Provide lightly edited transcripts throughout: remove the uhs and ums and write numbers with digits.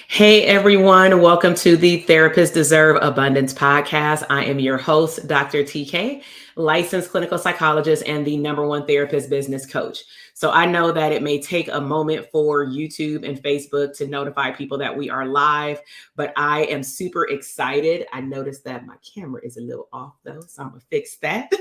Hey everyone, welcome to the Therapists Deserve Abundance podcast. I am your host, Dr. TK, licensed clinical psychologist and the number one therapist business coach. So I know that it may take a moment for YouTube and Facebook to notify people that we are live, but I am super excited. I noticed that my camera is a little off though, so I'm gonna fix that.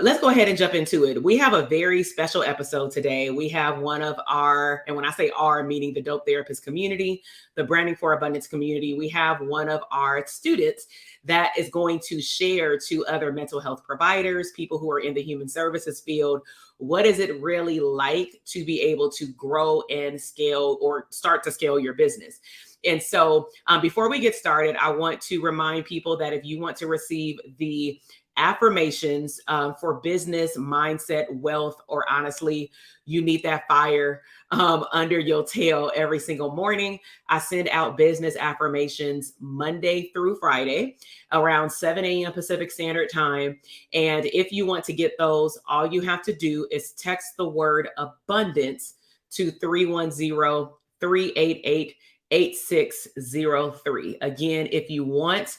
Let's go ahead and jump into it. We have a very special episode today. We have one of our, and when I say our, meaning the Dope Therapist community, the Branding for Abundance community, we have one of our students that is going to share to other mental health providers, people who are in the human services field, what is it really like to be able to grow and scale or start to scale your business? And so before we get started, I want to remind people that if you want to receive the affirmations for business, mindset, wealth, or honestly, you need that fire under your tail every single morning. I send out business affirmations Monday through Friday around 7 a.m. Pacific Standard Time. And if you want to get those, all you have to do is text the word abundance to 310-388-8603. Again, if you want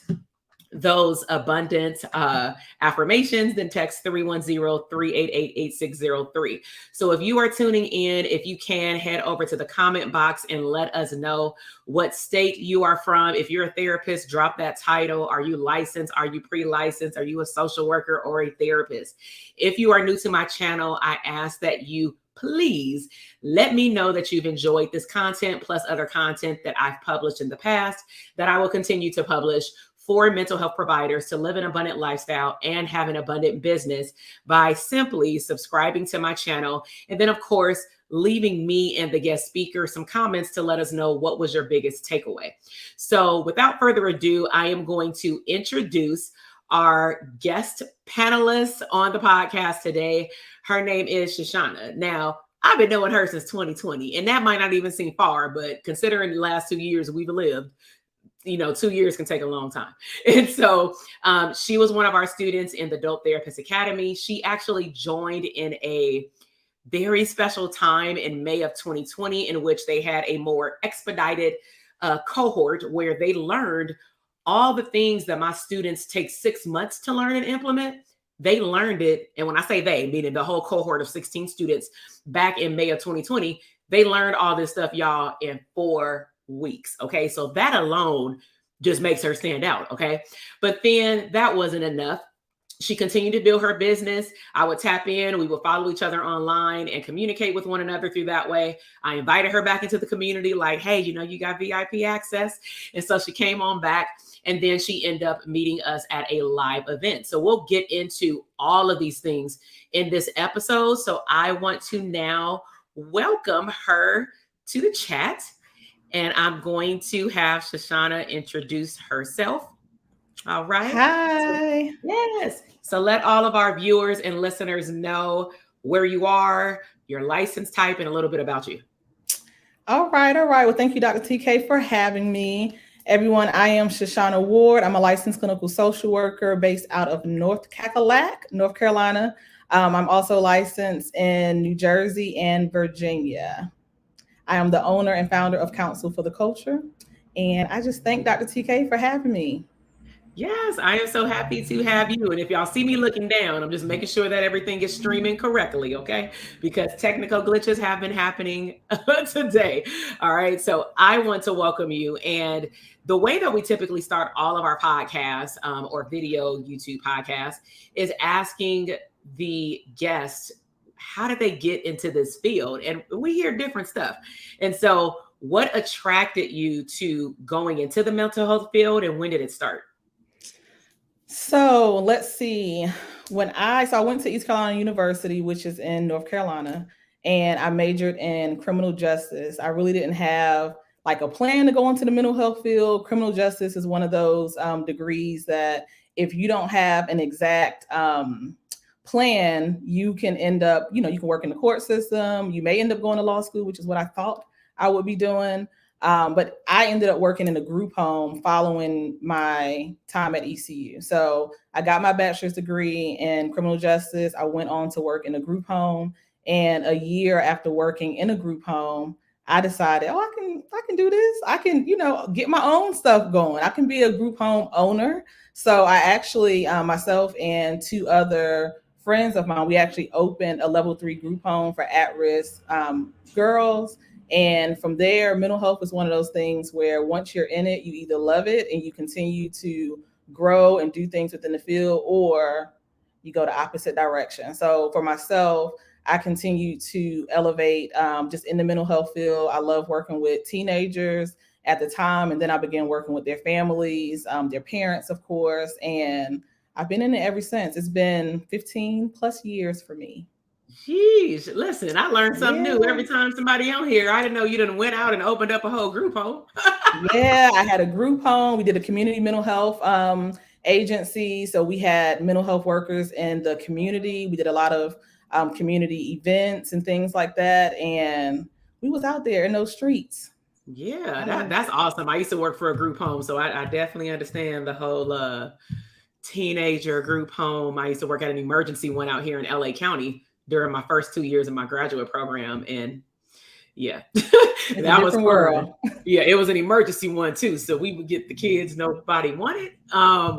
those abundance affirmations, then text 310-388-8603. So if you are tuning in, if you can head over to the comment box and let us know what state you are from. If you're a therapist, drop that title. Are you licensed? Are you pre-licensed? Are you a social worker or a therapist? If you are new to my channel, I ask that you please let me know that you've enjoyed this content plus other content that I've published in the past that I will continue to publish for mental health providers to live an abundant lifestyle and have an abundant business by simply subscribing to my channel. And then, of course, leaving me and the guest speaker some comments to let us know what was your biggest takeaway. So without further ado, I am going to introduce our guest panelist on the podcast today. Her name is Shashanah. Now, I've been knowing her since 2020, and that might not even seem far, but considering the last 2 years we've lived, 2 years can take a long time. And so she was one of our students in the Dope Therapist Academy. She actually joined in a very special time in May of 2020, in which they had a more expedited cohort where they learned all the things that my students take 6 months to learn and implement. They learned it. And when I say they, meaning the whole cohort of 16 students back in May of 2020, they learned all this stuff, y'all, in 4 weeks. Okay. So that alone just makes her stand out. Okay. But then that wasn't enough. She continued to build her business. I would tap in, we would follow each other online and communicate with one another through that way. I invited her back into the community like, hey, you got VIP access. And so she came on back, and then she ended up meeting us at a live event. So we'll get into all of these things in this episode. So I want to now welcome her to the chat. And I'm going to have Shashanah introduce herself. All right. Hi. Yes. So let all of our viewers and listeners know where you are, your license type, and a little bit about you. All right. Well, thank you, Dr. TK, for having me. Everyone, I am Shashanah Ward. I'm a licensed clinical social worker based out of North Cackalack, North Carolina. I'm also licensed in New Jersey and Virginia. I am the owner and founder of Counsel for the Culture. And I just thank Dr. TK for having me. Yes, I am so happy to have you. And if y'all see me looking down, I'm just making sure that everything is streaming correctly, okay? Because technical glitches have been happening today. All right. So I want to welcome you. And the way that we typically start all of our podcasts or video YouTube podcasts is asking the guests, how did they get into this field? And we hear different stuff. And so what attracted you to going into the mental health field, and when did it start? So let's see. I went to East Carolina University, which is in North Carolina, and I majored in criminal justice. I really didn't have like a plan to go into the mental health field. Criminal justice is one of those degrees that if you don't have an exact plan, you can end up, you can work in the court system. You may end up going to law school, which is what I thought I would be doing. But I ended up working in a group home following my time at ECU. So I got my bachelor's degree in criminal justice. I went on to work in a group home. And a year after working in a group home, I decided, oh, I can do this. I can, get my own stuff going. I can be a group home owner. So I actually, myself and two other friends of mine, we actually opened a level 3 group home for at-risk girls. And from there, mental health is one of those things where once you're in it, you either love it and you continue to grow and do things within the field, or you go the opposite direction. So for myself, I continue to elevate just in the mental health field. I love working with teenagers at the time, and then I began working with their families, their parents, of course, and I've been in it ever since. It's been 15 plus years for me. Jeez, listen, I learned something new Yeah. every time somebody on here. I didn't know you done went out and opened up a whole group home. Yeah, I had a group home. We did a community mental health agency. So we had mental health workers in the community. We did a lot of community events and things like that. And we was out there in those streets. Yeah, that's awesome. I used to work for a group home, so I definitely understand the whole teenager group home. I used to work at an emergency one out here in LA County during my first 2 years of my graduate program. And yeah, that was world. Yeah, it was an emergency one too. So we would get the kids nobody wanted,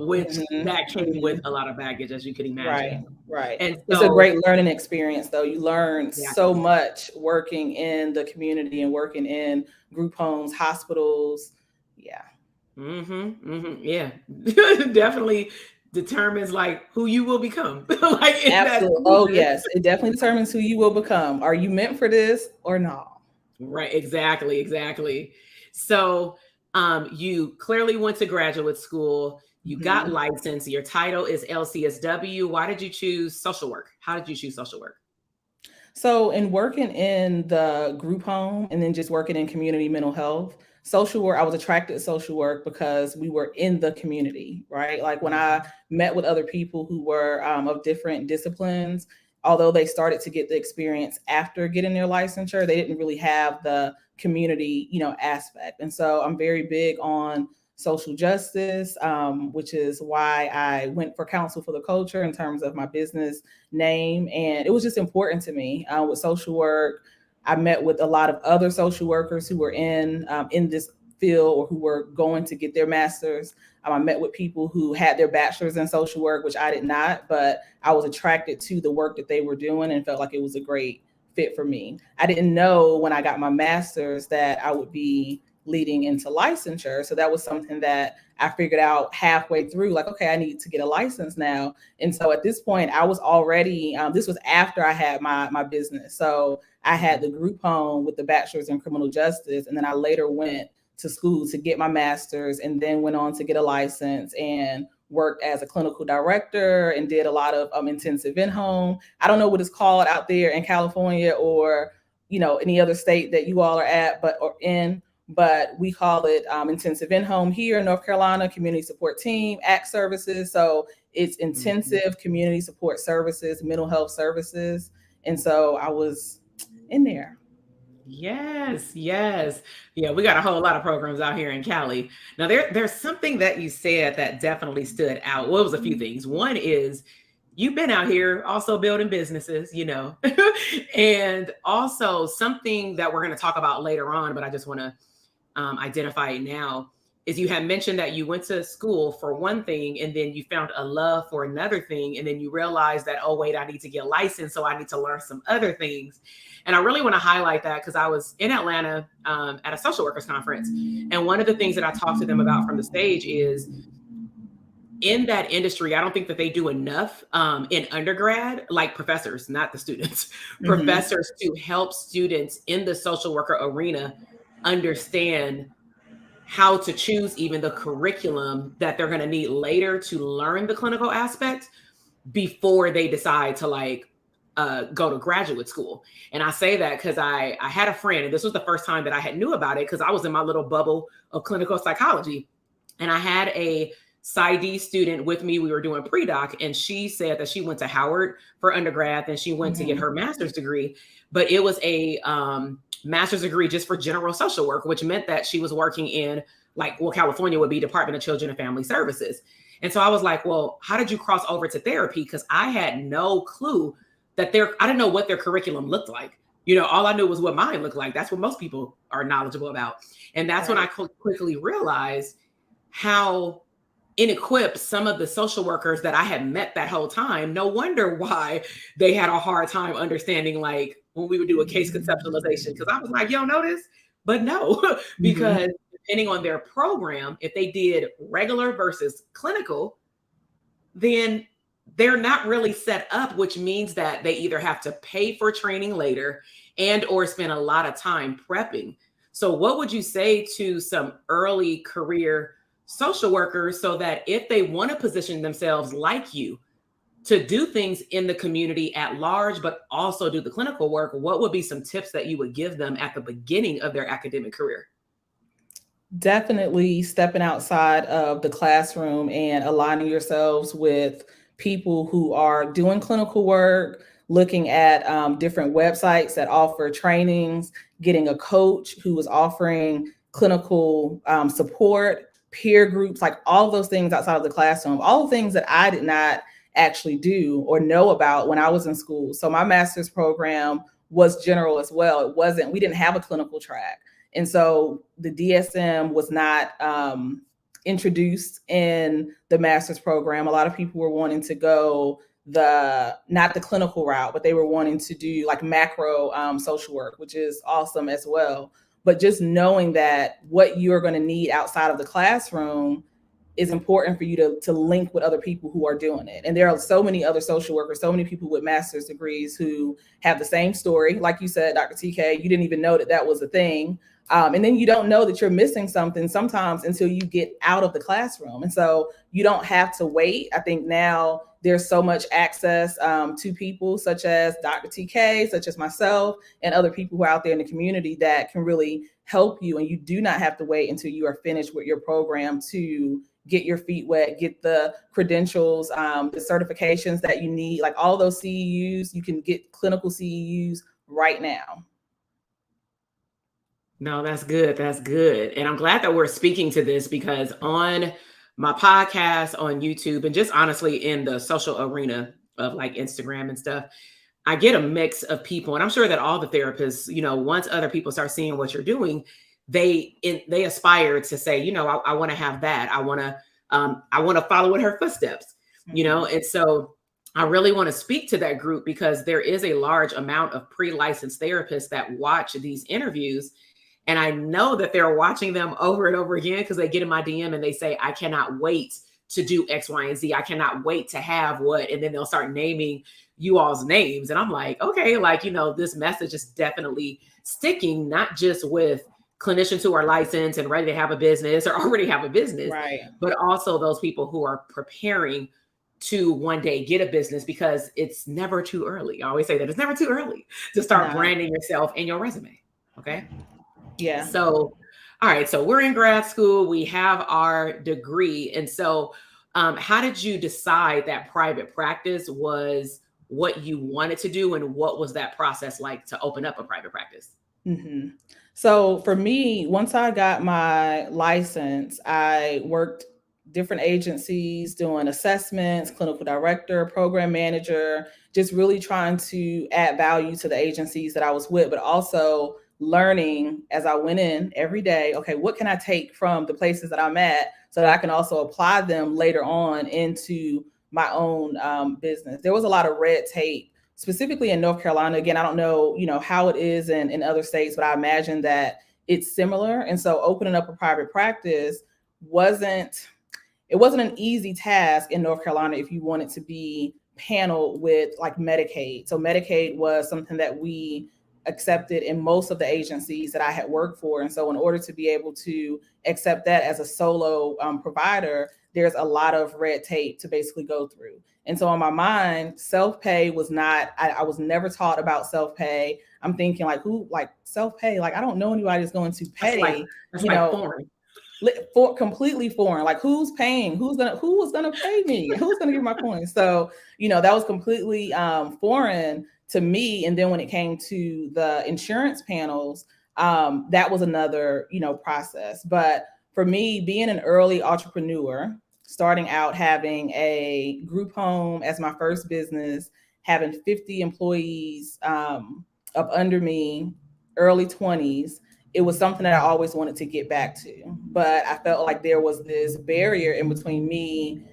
which that came with a lot of baggage, as you can imagine. Right. And so, it's a great learning experience, though. You learn so much working in the community and working in group homes, hospitals. Yeah. Yeah, definitely determines like who you will become. Like absolutely. Oh yes, it definitely determines who you will become. Are you meant for this or not? Right. Exactly. So you clearly went to graduate school. You got licensed. Your title is LCSW. Why did you choose social work? How did you choose social work? So in working in the group home and then just working in community mental health, social work, I was attracted to social work because we were in the community, right? Like when I met with other people who were of different disciplines, although they started to get the experience after getting their licensure, they didn't really have the community, aspect. And so I'm very big on social justice, which is why I went for Counsel for the Culture in terms of my business name. And it was just important to me with social work. I met with a lot of other social workers who were in this field or who were going to get their master's. I met with people who had their bachelor's in social work, which I did not, but I was attracted to the work that they were doing and felt like it was a great fit for me. I didn't know when I got my master's that I would be leading into licensure. So that was something that I figured out halfway through, like, okay, I need to get a license now. And so at this point, I was already, this was after I had my business. So I had the group home with the bachelor's in criminal justice. And then I later went to school to get my master's and then went on to get a license and worked as a clinical director and did a lot of intensive in-home. I don't know what it's called out there in California or, any other state that you all are at, but we call it intensive in-home here in North Carolina, community support team, ACT services. So it's intensive community support services, mental health services. And so I was in there. Yes. Yeah, we got a whole lot of programs out here in Cali. Now, there's something that you said that definitely stood out. Well, it was a few things. One is you've been out here also building businesses, and also something that we're going to talk about later on, but I just want to identify it now, is you had mentioned that you went to school for one thing and then you found a love for another thing. And then you realized that, oh, wait, I need to get licensed. So I need to learn some other things. And I really want to highlight that because I was in Atlanta at a social workers conference. And one of the things that I talked to them about from the stage is in that industry, I don't think that they do enough in undergrad, like professors, not the students, professors to help students in the social worker arena understand how to choose even the curriculum that they're going to need later to learn the clinical aspect before they decide to go to graduate school. And I say that because I had a friend, and this was the first time that I had knew about it because I was in my little bubble of clinical psychology. And I had a PsyD student with me. We were doing pre-doc, and she said that she went to Howard for undergrad, and she went to get her master's degree, but it was a master's degree just for general social work, which meant that she was working in California would be Department of Children and Family Services. And so I was like, well, how did you cross over to therapy? Because I had no clue that I didn't know what their curriculum looked like. All I knew was what mine looked like. That's what most people are knowledgeable about. And that's when I quickly realized how inequipped some of the social workers that I had met that whole time. No wonder why they had a hard time understanding, like when we would do a case conceptualization, because I was like, you don't know this? But no, because depending on their program, if they did regular versus clinical, then they're not really set up, which means that they either have to pay for training later and or spend a lot of time prepping. So what would you say to some early career social workers so that if they want to position themselves like you to do things in the community at large, but also do the clinical work, what would be some tips that you would give them at the beginning of their academic career? Definitely stepping outside of the classroom and aligning yourselves with people who are doing clinical work, looking at different websites that offer trainings, getting a coach who is offering clinical support, peer groups, like all those things outside of the classroom, all the things that I did not actually do or know about when I was in school. So my master's program was general as well. We didn't have a clinical track. And so the DSM was not introduced in the master's program. A lot of people were wanting to go not the clinical route, but they were wanting to do like macro social work, which is awesome as well. But just knowing that what you're going to need outside of the classroom is important for you to link with other people who are doing it. And there are so many other social workers, so many people with master's degrees who have the same story. Like you said, Dr. TK, you didn't even know that was a thing. And then you don't know that you're missing something sometimes until you get out of the classroom. And so you don't have to wait. I think now there's so much access to people such as Dr. TK, such as myself, and other people who are out there in the community that can really help you. And you do not have to wait until you are finished with your program to get your feet wet, get the credentials, the certifications that you need, like all those CEUs. You can get clinical CEUs right now. No, that's good. That's good. And I'm glad that we're speaking to this because on my podcast, on YouTube, and just honestly in the social arena of like Instagram and stuff, I get a mix of people. And I'm sure that all the therapists, once other people start seeing what you're doing, they aspire to say, I want to have that. I want to follow in her footsteps, and so I really want to speak to that group because there is a large amount of pre-licensed therapists that watch these interviews. And I know that they're watching them over and over again because they get in my DM and they say, I cannot wait to do X, Y, and Z. I cannot wait to have what, and then they'll start naming you all's names. And I'm like, okay, this message is definitely sticking, not just with clinicians who are licensed and ready to have a business or already have a business, right, but also those people who are preparing to one day get a business because it's never too early. I always say that it's never too early to start branding yourself and your resume. Okay. Yeah. So, all right. So we're in grad school. We have our degree. And so how did you decide that private practice was what you wanted to do? And what was that process like to open up a private practice? Mm-hmm. So for me, once I got my license, I worked different agencies doing assessments, clinical director, program manager, just really trying to add value to the agencies that I was with, but also learning as I went in every day, okay, what can I take from the places that I'm at so that I can also apply them later on into my own business. There was a lot of red tape, specifically in North Carolina. Again, I don't know, how it is in other states, but I imagine that it's similar. And so opening up a private practice wasn't an easy task in North Carolina if you wanted to be paneled with like Medicaid. So Medicaid was something that we accepted in most of the agencies that I had worked for. And so in order to be able to accept that as a solo provider, there's a lot of red tape to basically go through. And so on my mind, self-pay was not, I was never taught about self-pay. I'm thinking self-pay, I don't know anybody that's going to pay, that's foreign. Completely foreign. Like who's paying? Who was gonna pay me? Who's gonna give my coins? So, that was completely foreign to me. And then when it came to the insurance panels, that was another, process. But for me, being an early entrepreneur, starting out having a group home as my first business, having 50 employees, up under me, early 20s, it was something that I always wanted to get back to. But I felt like there was this barrier in between me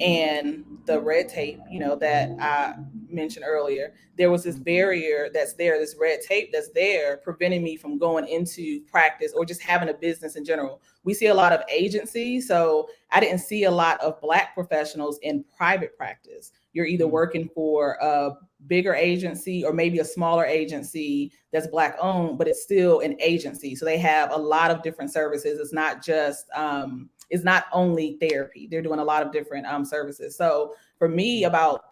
and the red tape, that I mentioned earlier. There was this barrier that's there, this red tape that's there, preventing me from going into practice or just having a business in general. We see a lot of agencies, so I didn't see a lot of Black professionals in private practice. You're either working for a bigger agency or maybe a smaller agency that's Black owned, but it's still an agency. So they have a lot of different services. It's not just it's not only therapy. They're doing a lot of different services. So for me, about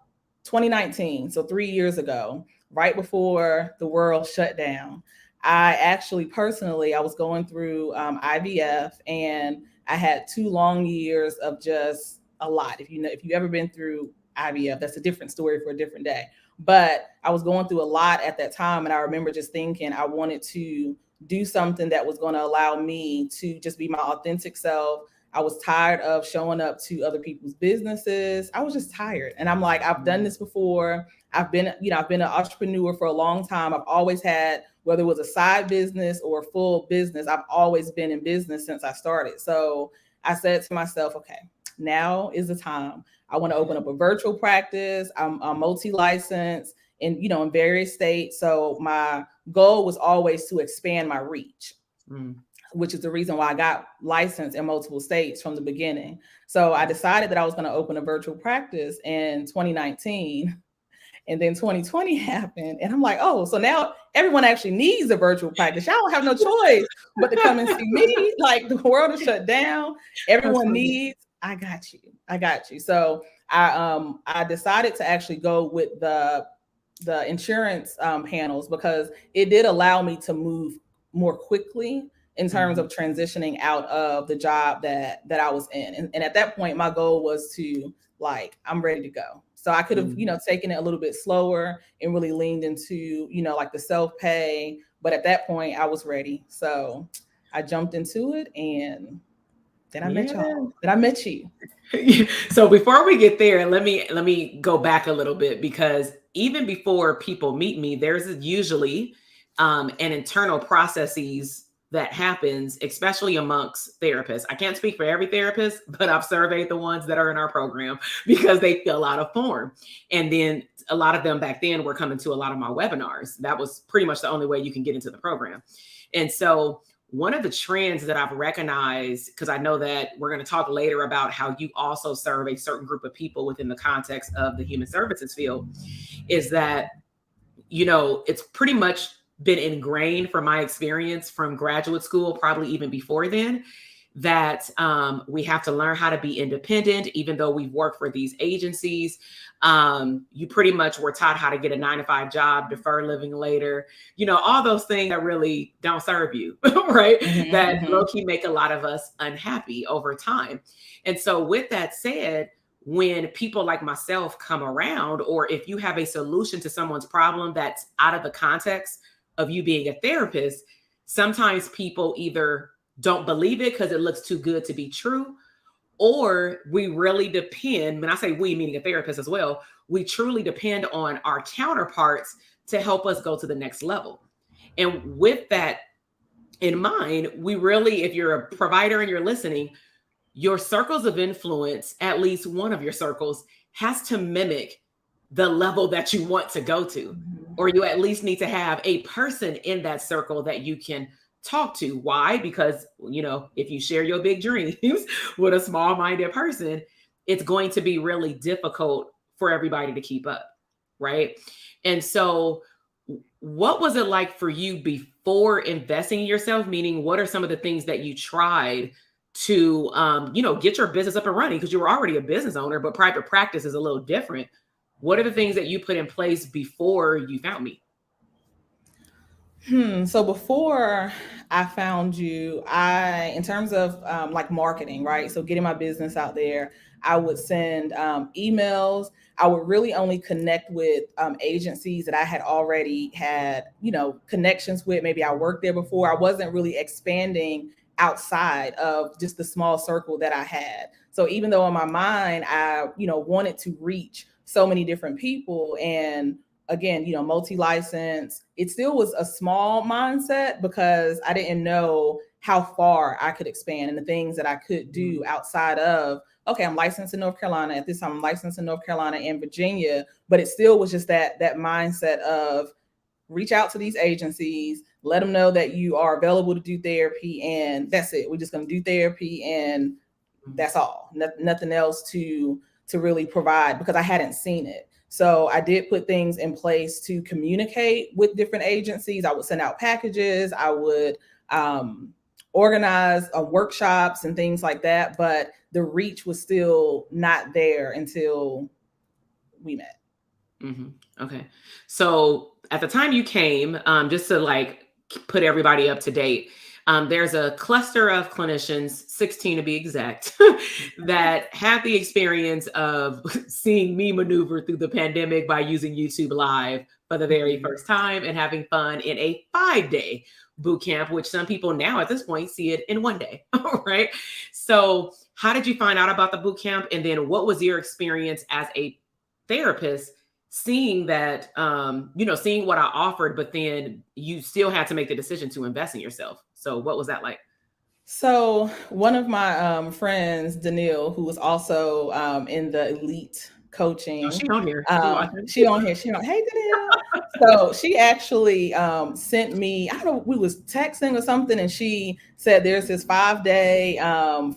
2019, so 3 years ago, right before the world shut down, I actually personally, I was going through IVF, and I had 2 long years of just a lot. If you ever been through IVF, that's a different story for a different day. But I was going through a lot at that time, and I remember just thinking I wanted to do something that was going to allow me to just be my authentic self. I was tired of showing up to other people's businesses. I was just tired. And I'm like, I've done this before. I've been an entrepreneur for a long time. I've always had, whether it was a side business or a full business, I've always been in business since I started. So I said to myself, okay, now is the time. I want to open up a virtual practice. I'm multi-licensed in various states. So my goal was always to expand my reach. Which is the reason why I got licensed in multiple states from the beginning. So I decided that I was going to open a virtual practice in 2019. And then 2020 happened. And I'm like, oh, so now everyone actually needs a virtual practice. Y'all don't have no choice but to come and see me. Like, the world is shut down. Everyone needs, I got you. So I decided to actually go with the insurance panels, because it did allow me to move more quickly in terms of transitioning out of the job that I was in. And at that point, my goal was to, like, I'm ready to go. So I could have, taken it a little bit slower and really leaned into, like the self-pay. But at that point, I was ready. So I jumped into it, and then I met y'all. Then I met you. So before we get there, let me go back a little bit, because even before people meet me, there's usually an internal processes that happens, especially amongst therapists. I can't speak for every therapist, but I've surveyed the ones that are in our program, because they fill out a form. And then a lot of them back then were coming to a lot of my webinars. That was pretty much the only way you can get into the program. And so one of the trends that I've recognized, because I know that we're going to talk later about how you also serve a certain group of people within the context of the human services field, is that, it's pretty much been ingrained from my experience from graduate school, probably even before then, that we have to learn how to be independent. Even though we've worked for these agencies, you pretty much were taught how to get a 9-to-5 job, defer living later, all those things that really don't serve you, right? That low-key make a lot of us unhappy over time. And so with that said, when people like myself come around, or if you have a solution to someone's problem that's out of the context of you being a therapist, sometimes people either don't believe it because it looks too good to be true, or we really depend, when I say we, meaning a therapist as well, we truly depend on our counterparts to help us go to the next level. And with that in mind, we really, if you're a provider and you're listening, your circles of influence, at least one of your circles, has to mimic the level that you want to go to, or you at least need to have a person in that circle that you can talk to. Why? Because, if you share your big dreams with a small-minded person, it's going to be really difficult for everybody to keep up, right? And so what was it like for you before investing in yourself? Meaning, what are some of the things that you tried to, get your business up and running? Because you were already a business owner, but private practice is a little different. What are the things that you put in place before you found me? So before I found you, in terms of like marketing, right? So getting my business out there, I would send emails. I would really only connect with agencies that I had already had, connections with. Maybe I worked there before. I wasn't really expanding outside of just the small circle that I had. So even though in my mind, I, wanted to reach so many different people, and again, multi-license. It still was a small mindset because I didn't know how far I could expand and the things that I could do outside of, okay, I'm licensed in North Carolina. At this time, I'm licensed in North Carolina and Virginia, but it still was just that mindset of reach out to these agencies, let them know that you are available to do therapy, and that's it. We're just going to do therapy, and that's all. Nothing else to really provide, because I hadn't seen it. So I did put things in place to communicate with different agencies. I would send out packages. I would organize workshops and things like that. But the reach was still not there until we met. Mm-hmm. Okay. So at the time you came, just to like put everybody up to date, there's a cluster of clinicians, 16 to be exact, that had the experience of seeing me maneuver through the pandemic by using YouTube Live for the very first time and having fun in a 5-day boot camp, which some people now at this point see it in 1 day. Right. So how did you find out about the boot camp? And then what was your experience as a therapist seeing that, seeing what I offered, but then you still had to make the decision to invest in yourself? So what was that like? So one of my friends, Danielle, who was also in the Elite Coaching. Oh, she on here. She on here. Hey, Danielle. So she actually sent me, I don't know, we was texting or something, and she said there's this 5-day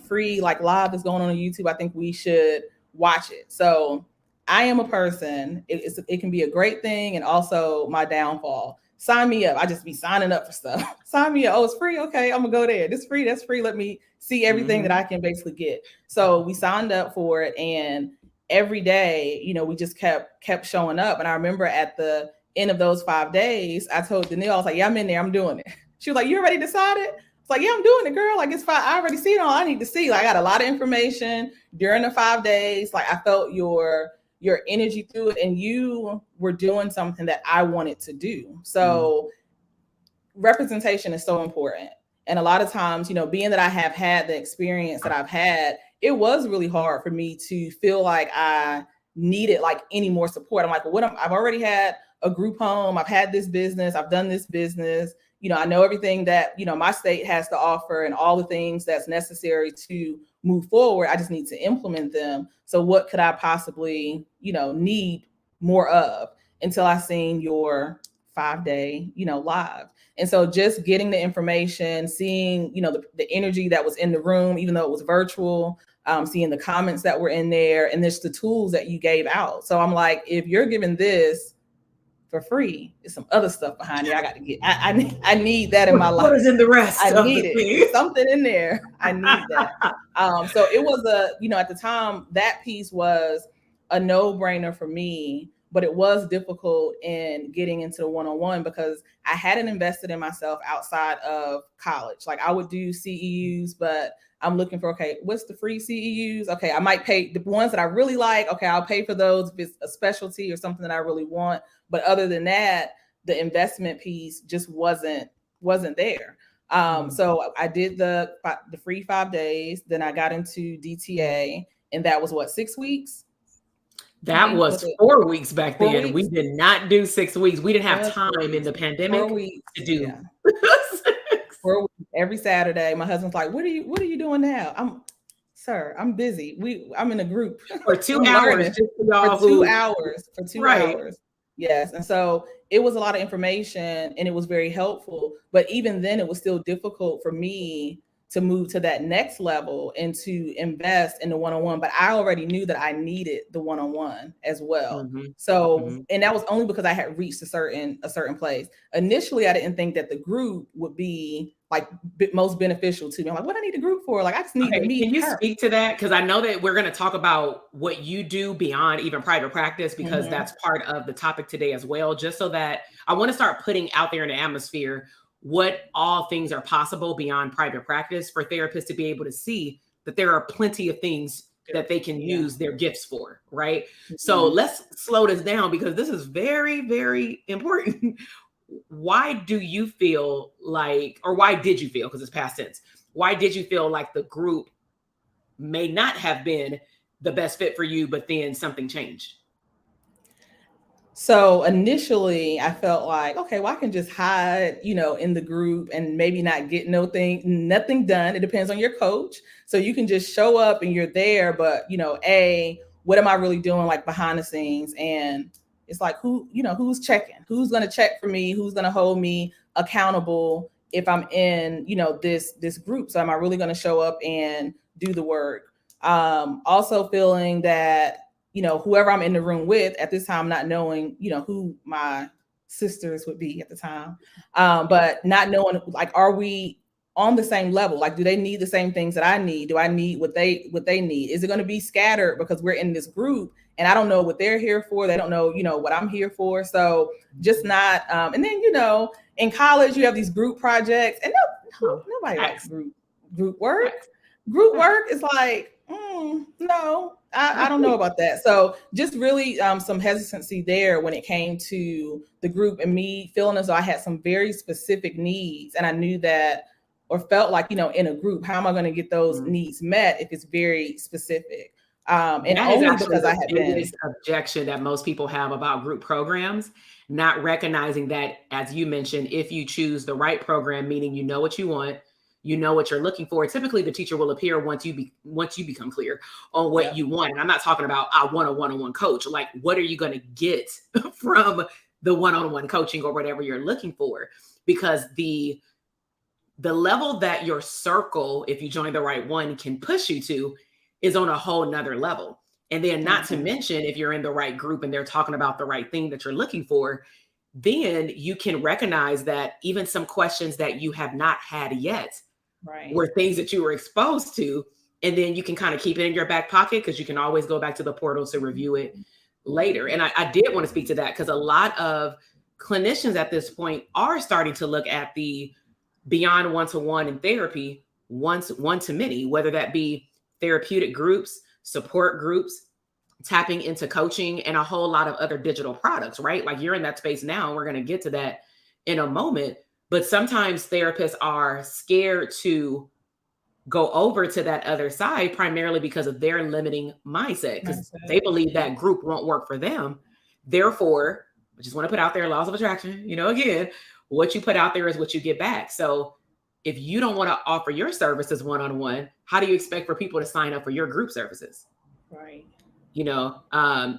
free like live that's going on YouTube. I think we should watch it. So I am a person, it can be a great thing and also my downfall. Sign me up. I just be signing up for stuff. Sign me up. Oh, it's free. Okay, I'm gonna go there. This free, that's free. Let me see everything that I can basically get. So we signed up for it, and every day, we just kept showing up. And I remember at the end of those 5 days, I told Danielle, I was like, yeah, I'm in there, I'm doing it. She was like, you already decided? It's like, yeah, I'm doing it, girl. Like, it's fine. I already seen all I need to see. Like, I got a lot of information during the 5 days. Like, I felt your energy through it, and you were doing something that I wanted to do. So representation is so important. And a lot of times, being that I have had the experience that I've had, it was really hard for me to feel like I needed like any more support. I'm like, well, I've already had a group home. I've had this business. I've done this business. I know everything that, my state has to offer and all the things that's necessary to move forward. I just need to implement them. So what could I possibly, need more of, until I seen your 5-day, live. And so just getting the information, seeing, the energy that was in the room, even though it was virtual, seeing the comments that were in there, and there's the tools that you gave out. So I'm like, if you're giving this for free, there's some other stuff behind it I got to get. I need that in my life. What is in the rest? I need it. Something in there. I need that. So it was at the time, that piece was a no-brainer for me, but it was difficult in getting into the one-on-one because I hadn't invested in myself outside of college. Like, I would do CEUs, but I'm looking for, okay, what's the free CEUs? Okay, I might pay the ones that I really like. Okay, I'll pay for those if it's a specialty or something that I really want. But other than that, the investment piece just wasn't there. So I did the free 5 days. Then I got into DTA, and that was 6 weeks? That was 4 weeks back then. We did not do 6 weeks. We didn't have time in the pandemic 4 weeks to do. Yeah. 4 weeks, every Saturday. My husband's like, what are you doing now? I'm busy. I'm in a group for 2 hours. For 2 hours. For 2 hours. Yes. And so it was a lot of information, and it was very helpful. But even then, it was still difficult for me to move to that next level and to invest in the one-on-one. But I already knew that I needed the one-on-one as well. So, and that was only because I had reached a certain place. Initially, I didn't think that the group would be like most beneficial to me. I'm like, what do I need a group for? Like, I just need to meet. Can you speak to that? Because I know that we're going to talk about what you do beyond even private practice, because that's part of the topic today as well. Just so that I want to start putting out there in the atmosphere what all things are possible beyond private practice for therapists to be able to see that there are plenty of things that they can use their gifts for, right? So let's slow this down, because this is very, very important. Why do you feel like, or why did you feel, because it's past tense, why did you feel like the group may not have been the best fit for you, but then something changed? So initially I felt like, okay, well, I can just hide, in the group and maybe not get nothing done. It depends on your coach. So you can just show up and you're there, but what am I really doing like behind the scenes? And it's like, who's checking? Who's going to check for me? Who's going to hold me accountable if I'm in, this group? So am I really going to show up and do the work? Also feeling that whoever I'm in the room with at this time, not knowing, who my sisters would be at the time, but not knowing, like, are we on the same level? Like, do they need the same things that I need? Do I need what they need? Is it going to be scattered because we're in this group and I don't know what they're here for? They don't know, what I'm here for. So just not, and then, in college, you have these group projects and nobody likes group work. Group work is like, no, I don't know about that. So just really some hesitancy there when it came to the group and me feeling as though I had some very specific needs. And I knew that, or felt like, in a group, how am I going to get those needs met if it's very specific? And that only is because I had been objection that most people have about group programs, not recognizing that, as you mentioned, if you choose the right program, meaning you know what you want, you know what you're looking for. Typically, the teacher will appear once you become clear on what you want. And I'm not talking about I want a one-on-one coach. Like, what are you going to get from the one-on-one coaching or whatever you're looking for? Because the level that your circle, if you join the right one, can push you to is on a whole nother level. And then not to mention, if you're in the right group and they're talking about the right thing that you're looking for, then you can recognize that even some questions that you have not had yet were things that you were exposed to. And then you can kind of keep it in your back pocket because you can always go back to the portal to review it later. And I did want to speak to that because a lot of clinicians at this point are starting to look at the beyond one-to-one in therapy, one-to-many, whether that be therapeutic groups, support groups, tapping into coaching, and a whole lot of other digital products, right? Like, you're in that space now. We're going to get to that in a moment. But sometimes therapists are scared to go over to that other side, primarily because of their limiting mindset, because they believe that group won't work for them. Therefore, I just want to put out there laws of attraction. Again, what you put out there is what you get back. So if you don't want to offer your services one-on-one, how do you expect for people to sign up for your group services? Right.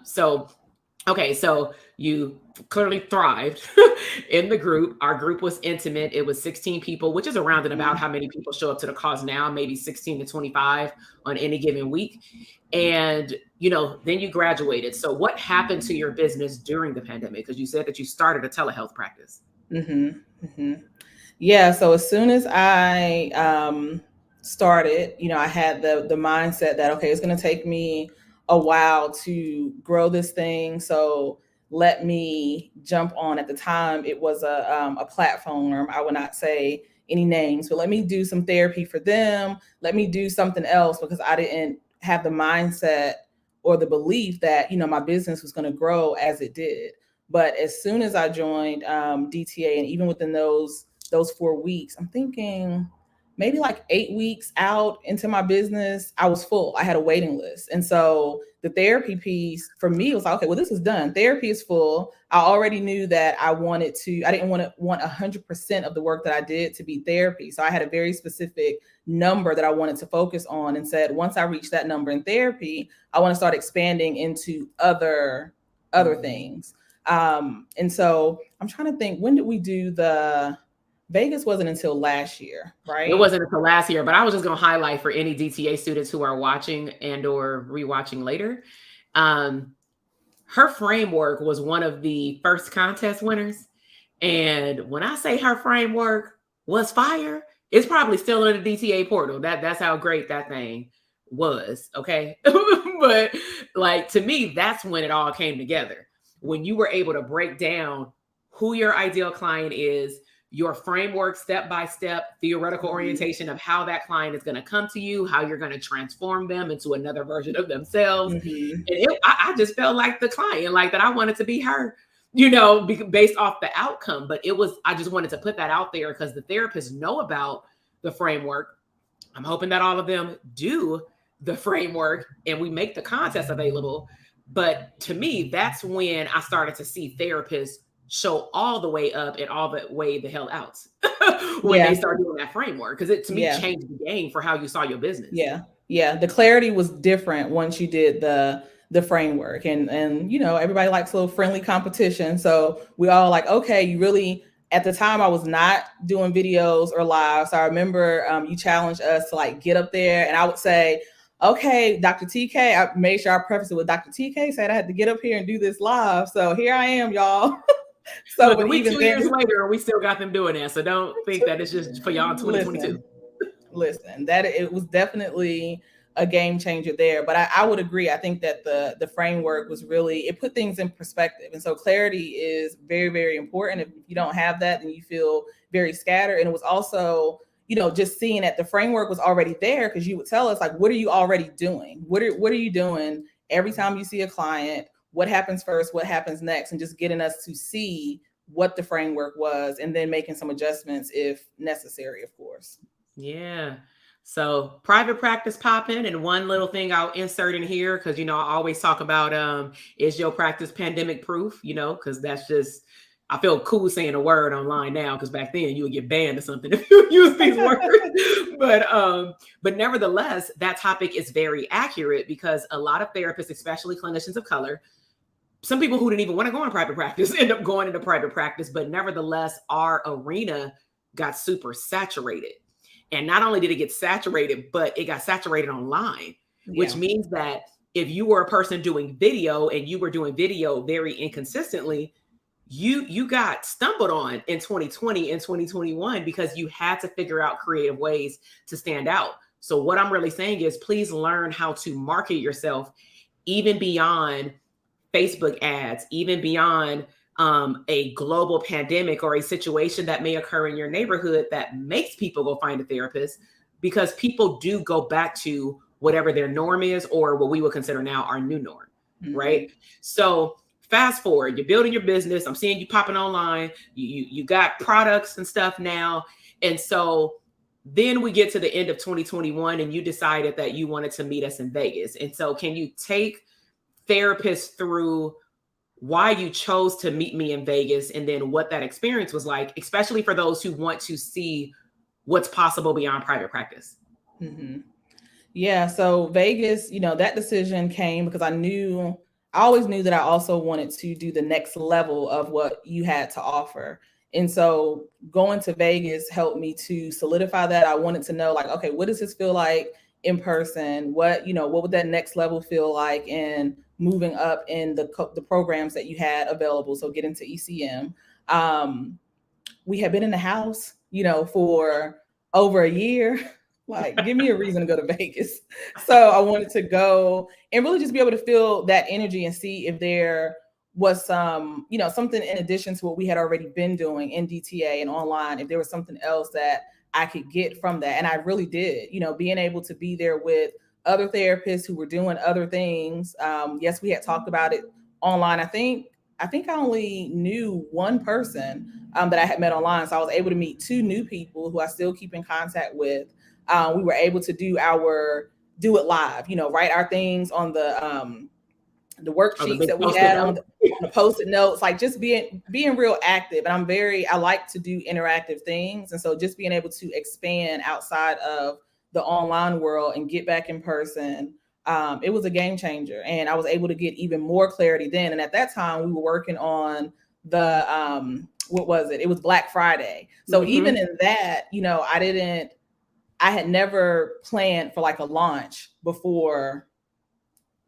So you clearly thrived in the group. Our group was intimate. It was 16 people, which is around and about how many people show up to the cause now, maybe 16 to 25 on any given week. And, then you graduated. So what happened to your business during the pandemic? Because you said that you started a telehealth practice. Yeah. So as soon as I started, I had the mindset that, okay, it's going to take me a while to grow this thing. So let me jump on. At the time, it was a platform. I would not say any names, but let me do some therapy for them. Let me do something else because I didn't have the mindset or the belief that, my business was going to grow as it did. But as soon as I joined DTA, and even within those 4 weeks, I'm thinking maybe like 8 weeks out into my business, I was full. I had a waiting list. And so the therapy piece for me was like, okay, well, this is done. Therapy is full. I already knew that I didn't want 100% of the work that I did to be therapy. So I had a very specific number that I wanted to focus on and said, once I reach that number in therapy, I want to start expanding into other things. And so I'm trying to think, when did we do Vegas? Wasn't until last year, right? It wasn't until last year, but I was just going to highlight for any DTA students who are watching and or rewatching later. Her framework was one of the first contest winners. And when I say her framework was fire, it's probably still in the DTA portal. That's how great that thing was. Okay. But like, to me, that's when it all came together. When you were able to break down who your ideal client is, your framework, step-by-step theoretical orientation of how that client is going to come to you, how you're going to transform them into another version of themselves. And I just felt like the client, like that I wanted to be her, based off the outcome. But I just wanted to put that out there because the therapists know about the framework. I'm hoping that all of them do the framework and we make the contest available. But to me, that's when I started to see therapists show all the way up and all the way the hell out when they Yeah. start doing that framework. Because it to me Yeah. changed the game for how you saw your business. Yeah. Yeah. The clarity was different once you did the framework, and you know, everybody likes a little friendly competition. So we all like, okay, you really, at the time I was not doing videos or live. So I remember you challenged us to like get up there, and I would say, okay, Dr. TK, I made sure I prefaced it with Dr. TK said I had to get up here and do this live. So here I am, y'all. So, Look, but we even 2 years then, later, and we still got them doing that. So don't think that it's just for y'all in 2022. Listen, that it was definitely a game changer there. But I would agree. I think that the framework was really, it put things in perspective. And so clarity is very, very important. If you don't have that, then you feel very scattered. And it was also, you know, just seeing that the framework was already there, because you would tell us, like, what are you already doing? What are you doing every time you see a client? What happens first? What happens next? And just getting us to see what the framework was, and then making some adjustments if necessary, of course. Yeah. So private practice popping, and one little thing I'll insert in here, because I always talk about is your practice pandemic proof, because that's just, I feel cool saying a word online now, because back then you would get banned or something if you use these words. But nevertheless, that topic is very accurate, because a lot of therapists, especially clinicians of color, some people who didn't even want to go in private practice end up going into private practice. But nevertheless, our arena got super saturated. And not only did it get saturated, but it got saturated online, which means that if you were a person doing video and you were doing video very inconsistently, you got stumbled on in 2020 and 2021, because you had to figure out creative ways to stand out. So what I'm really saying is, please learn how to market yourself, even beyond Facebook ads, even beyond a global pandemic or a situation that may occur in your neighborhood that makes people go find a therapist, because people do go back to whatever their norm is, or what we would consider now our new norm, right? So fast forward, you're building your business. I'm seeing you popping online. You got products and stuff now. And so then we get to the end of 2021, and you decided that you wanted to meet us in Vegas. And so can you take therapists through why you chose to meet me in Vegas, and then what that experience was like, especially for those who want to see what's possible beyond private practice? Yeah. So Vegas, that decision came because I always knew that I also wanted to do the next level of what you had to offer. And so going to Vegas helped me to solidify that. I wanted to know, like, okay, what does this feel like in person? What would that next level feel like in moving up in the programs that you had available? So getting to ECM. We had been in the house, for over a year. Like, give me a reason to go to Vegas. So I wanted to go and really just be able to feel that energy and see if there was some, something in addition to what we had already been doing in DTA and online, if there was something else that I could get from that. And I really did, being able to be there with other therapists who were doing other things. Yes, we had talked about it online. I think I only knew one person that I had met online. So I was able to meet two new people who I still keep in contact with. We were able to do it live, write our things on the worksheets that we had on the Post-it notes, like just being real active. And I like to do interactive things. And so just being able to expand outside of the online world and get back in person, it was a game changer. And I was able to get even more clarity then. And at that time we were working on the, what was it? It was Black Friday. So even in that, I had never planned for like a launch before,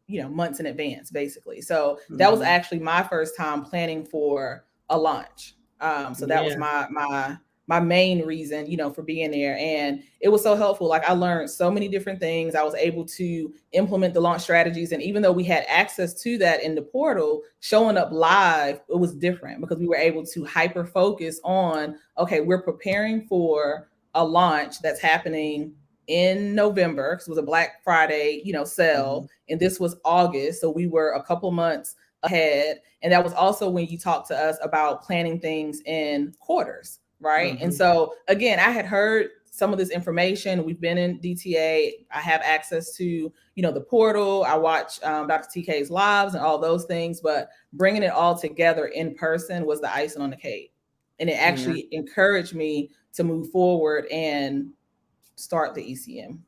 months in advance, basically. So that was actually my first time planning for a launch. So that was my main reason, for being there. And it was so helpful. Like, I learned so many different things. I was able to implement the launch strategies. And even though we had access to that in the portal, showing up live, it was different, because we were able to hyper focus on, okay, we're preparing for a launch that's happening in November, because it was a Black Friday, sale. And this was August. So we were a couple months ahead. And that was also when you talked to us about planning things in quarters. Right. And so again, I had heard some of this information. We've been in DTA. I have access to, the portal. I watch Dr. TK's lives and all those things, but bringing it all together in person was the icing on the cake. And it actually encouraged me to move forward and start the ECM.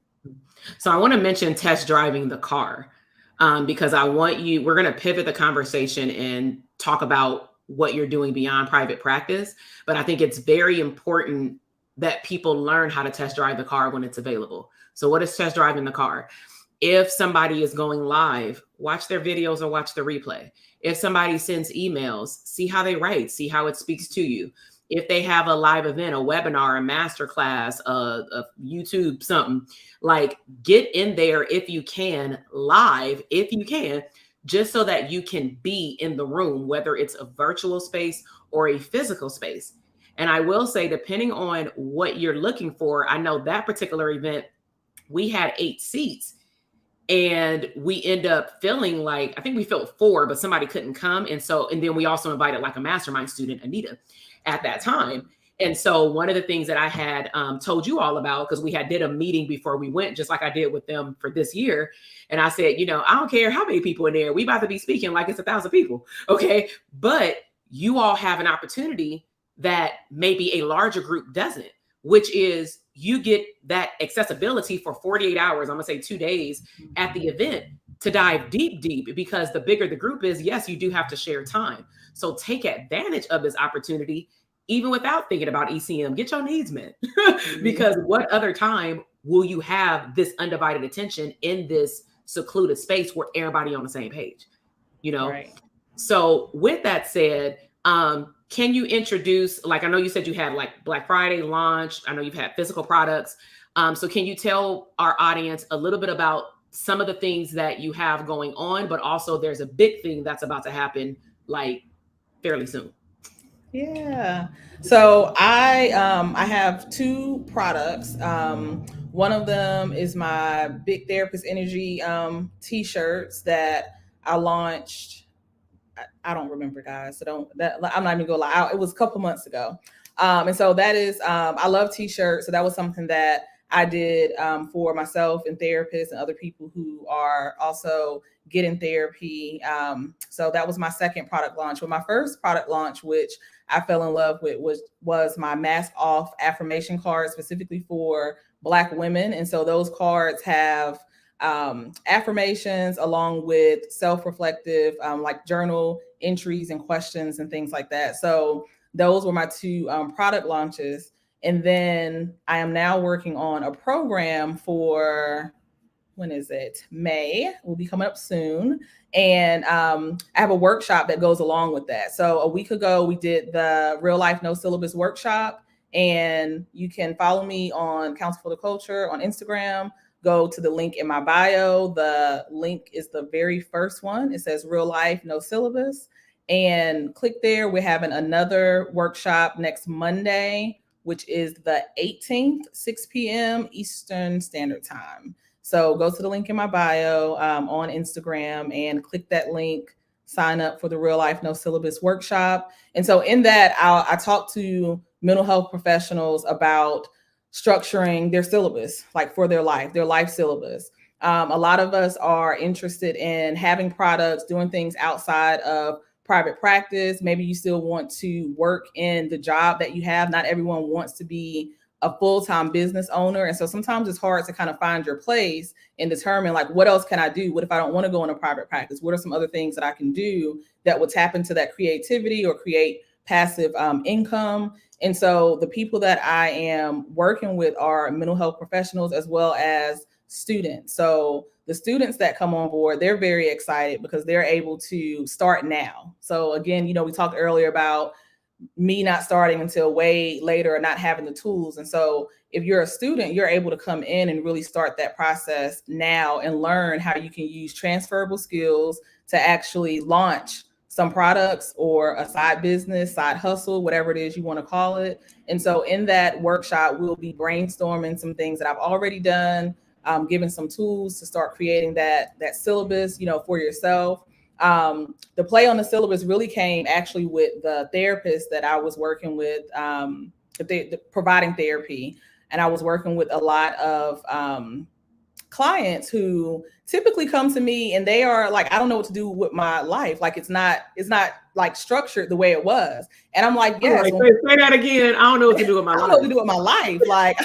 So I want to mention test driving the car, because we're going to pivot the conversation and talk about what you're doing beyond private practice. But I think it's very important that people learn how to test drive the car when it's available. So what is test driving the car? If somebody is going live, watch their videos or watch the replay. If somebody sends emails, see how they write, see how it speaks to you. If they have a live event, a webinar, a masterclass, a YouTube, something, like get in there if you can, live if you can, just so that you can be in the room, whether it's a virtual space or a physical space. And I will say, depending on what you're looking for, I know that particular event, we had 8 seats. And we end up feeling like, I think we filled 4, but somebody couldn't come. And then we also invited like a mastermind student, Anita, at that time. And so one of the things that I had told you all about, because we did a meeting before we went, just like I did with them for this year. And I said, I don't care how many people in there, we about to be speaking like it's 1,000 people. Okay. But you all have an opportunity that maybe a larger group doesn't, which is you get that accessibility for 48 hours, I'm going to say 2 days at the event to dive deep, because the bigger the group is, yes, you do have to share time. So take advantage of this opportunity, even without thinking about ECM, get your needs met, because what other time will you have this undivided attention in this secluded space where everybody on the same page, Right. So with that said, can you introduce, like, I know you said you had like Black Friday launch. I know you've had physical products. So can you tell our audience a little bit about some of the things that you have going on, but also there's a big thing that's about to happen like fairly soon? Yeah. So I have 2 products. One of them is my Big Therapist Energy t-shirts that I launched. I don't remember, guys. So I'm not even gonna lie. It was a couple months ago. And so that is, I love t-shirts. So that was something that I did for myself and therapists and other people who are also getting therapy. So that was my second product launch. But my first product launch, which I fell in love with, was my mask off affirmation card, specifically for Black women. And so those cards have affirmations along with self-reflective, like journal entries and questions and things like that. So those were my 2 product launches. And then I am now working on a program for, when is it? May will be coming up soon. And I have a workshop that goes along with that. So a week ago, we did the Real Life No Syllabus workshop. And you can follow me on Counsel for the Culture on Instagram. Go to the link in my bio. The link is the very first one. It says Real Life No Syllabus. And click there. We're having another workshop next Monday, which is the 18th, 6 p.m. Eastern Standard Time. So go to the link in my bio on Instagram and click that link, sign up for the Real Life No Syllabus workshop. And so in that, I talk to mental health professionals about structuring their syllabus, like for their life syllabus. A lot of us are interested in having products, doing things outside of private practice. Maybe you still want to work in the job that you have. Not everyone wants to be a full-time business owner. And so sometimes it's hard to kind of find your place and determine, like, what else can I do? What if I don't want to go into private practice? What are some other things that I can do that will tap into that creativity or create passive income? And so the people that I am working with are mental health professionals as well as students. So the students that come on board, they're very excited because they're able to start now. So again, we talked earlier about me not starting until way later or not having the tools. And so if you're a student, you're able to come in and really start that process now and learn how you can use transferable skills to actually launch some products or a side business, side hustle, whatever it is you want to call it. And so in that workshop, we'll be brainstorming some things that I've already done, giving some tools to start creating that syllabus, for yourself. The play on the syllabus really came actually with the therapist that I was working with, providing therapy. and I was working with a lot of clients who typically come to me and they are like, I don't know what to do with my life. Like it's not like structured the way it was. And I'm like, yes. Like, say that again. I don't know what to do with my life. I don't know what to do with my life. Like,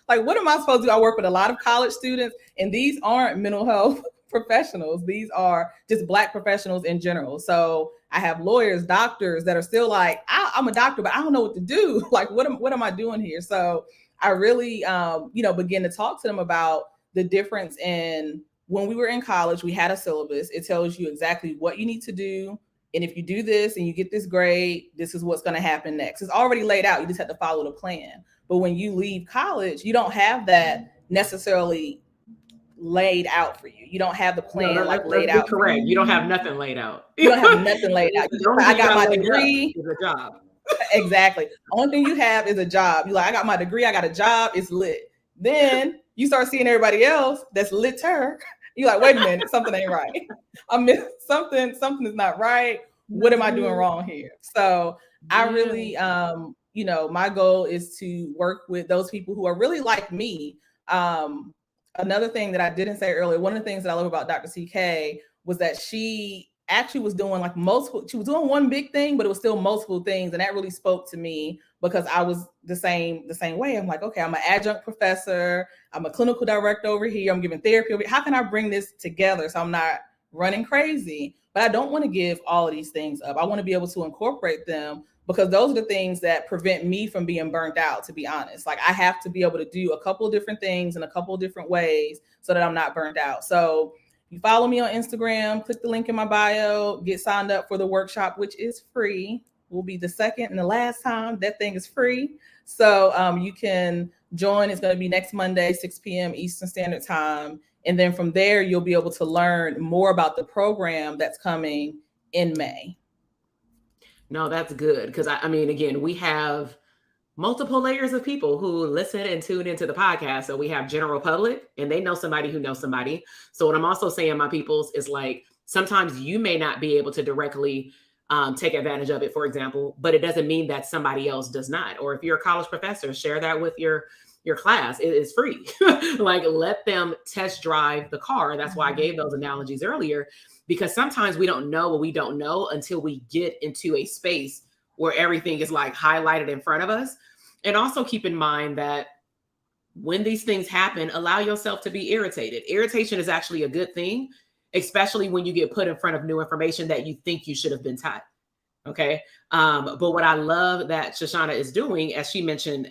like what am I supposed to do? I work with a lot of college students, and these aren't mental health professionals. These are just Black professionals in general. So I have lawyers, doctors that are still like, I'm a doctor, but I don't know what to do. Like, what am I doing here? So I really, begin to talk to them about the difference in when we were in college, we had a syllabus. It tells you exactly what you need to do. And if you do this and you get this grade, this is what's going to happen next. It's already laid out. You just have to follow the plan. But when you leave college, you don't have that necessarily laid out for you. You don't have the plan laid out. Correct. You don't have nothing laid out. You don't have nothing laid out. I got my degree. It's a job. Exactly. The only thing you have is a job. You're like, I got my degree. I got a job. It's lit. Then you start seeing everybody else that's litter. You're like, wait a minute, something ain't right. I miss something is not right. What am I doing wrong here? So I really, my goal is to work with those people who are really like me. Another thing that I didn't say earlier, one of the things that I love about Dr. CK was that she actually was doing she was doing one big thing, but it was still multiple things. And that really spoke to me because I was the same way. I'm like, okay, I'm an adjunct professor. I'm a clinical director over here. I'm giving therapy over here. How can I bring this together so I'm not running crazy? But I don't want to give all of these things up. I want to be able to incorporate them because those are the things that prevent me from being burnt out, to be honest. Like I have to be able to do a couple of different things in a couple of different ways so that I'm not burnt out. So you follow me on Instagram, click the link in my bio, get signed up for the workshop, which is free. Will be the second and the last time that thing is free. So you can join. It's going to be next Monday, 6 p.m. Eastern Standard Time. And then from there, you'll be able to learn more about the program that's coming in May. No, that's good. Because I mean, again, we have multiple layers of people who listen and tune into the podcast. So we have general public and they know somebody who knows somebody. So what I'm also saying, my peoples, is like, sometimes you may not be able to directly take advantage of it, for example, but it doesn't mean that somebody else does not. Or if you're a college professor, share that with your class. It is free. Like, let them test drive the car. That's why I gave those analogies earlier, because sometimes we don't know what we don't know until we get into a space where everything is like highlighted in front of us. And also keep in mind that when these things happen, allow yourself to be irritated. Irritation is actually a good thing, especially when you get put in front of new information that you think you should have been taught. Okay. But what I love that Shashanah is doing, as she mentioned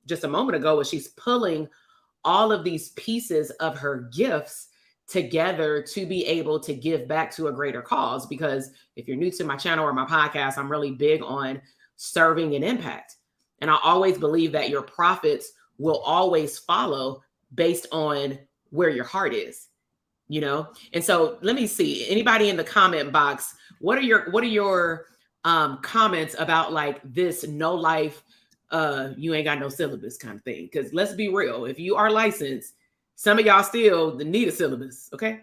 just a moment ago, is she's pulling all of these pieces of her gifts together to be able to give back to a greater cause. Because if you're new to my channel or my podcast, I'm really big on serving and impact. And I always believe that your profits will always follow based on where your heart is, you know? And so let me see, anybody in the comment box, what are your comments about like this no life, you ain't got no syllabus kind of thing? Because let's be real, if you are licensed, some of y'all still need a syllabus, okay?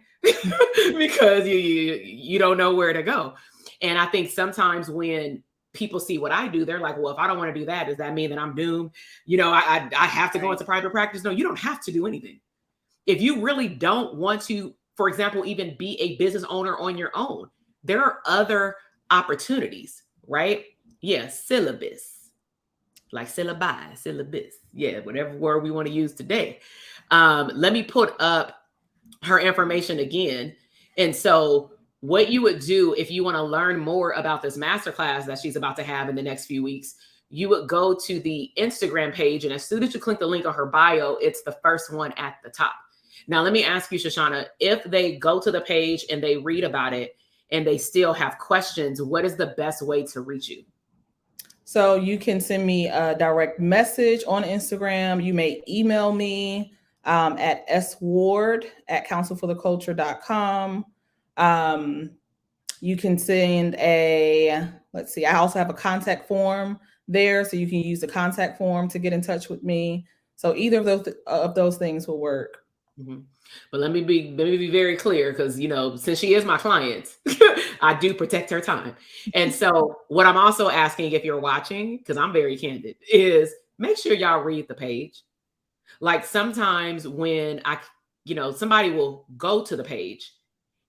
Because you don't know where to go. And I think sometimes when people see what I do, they're like, well, if I don't want to do that, does that mean that I'm doomed? You know, I have to go into private practice. No, you don't have to do anything. If you really don't want to, for example, even be a business owner on your own, there are other opportunities, right? Yeah, syllabus, like syllabi, syllabus. Yeah, whatever word we want to use today. Let me put up her information again. And so what you would do if you want to learn more about this masterclass that she's about to have in the next few weeks, you would go to the Instagram page. And as soon as you click the link on her bio, it's the first one at the top. Now, let me ask you, Shashanah, if they go to the page and they read about it and they still have questions, what is the best way to reach you? So you can send me a direct message on Instagram. You may email me at sward@counselfortheculture.com. You can send I also have a contact form there, so you can use the contact form to get in touch with me. So either of those things will work. Mm-hmm. But let me be very clear, because, you know, since she is my client, I do protect her time. And so what I'm also asking, if you're watching, because I'm very candid, is make sure y'all read the page. Like sometimes when somebody will go to the page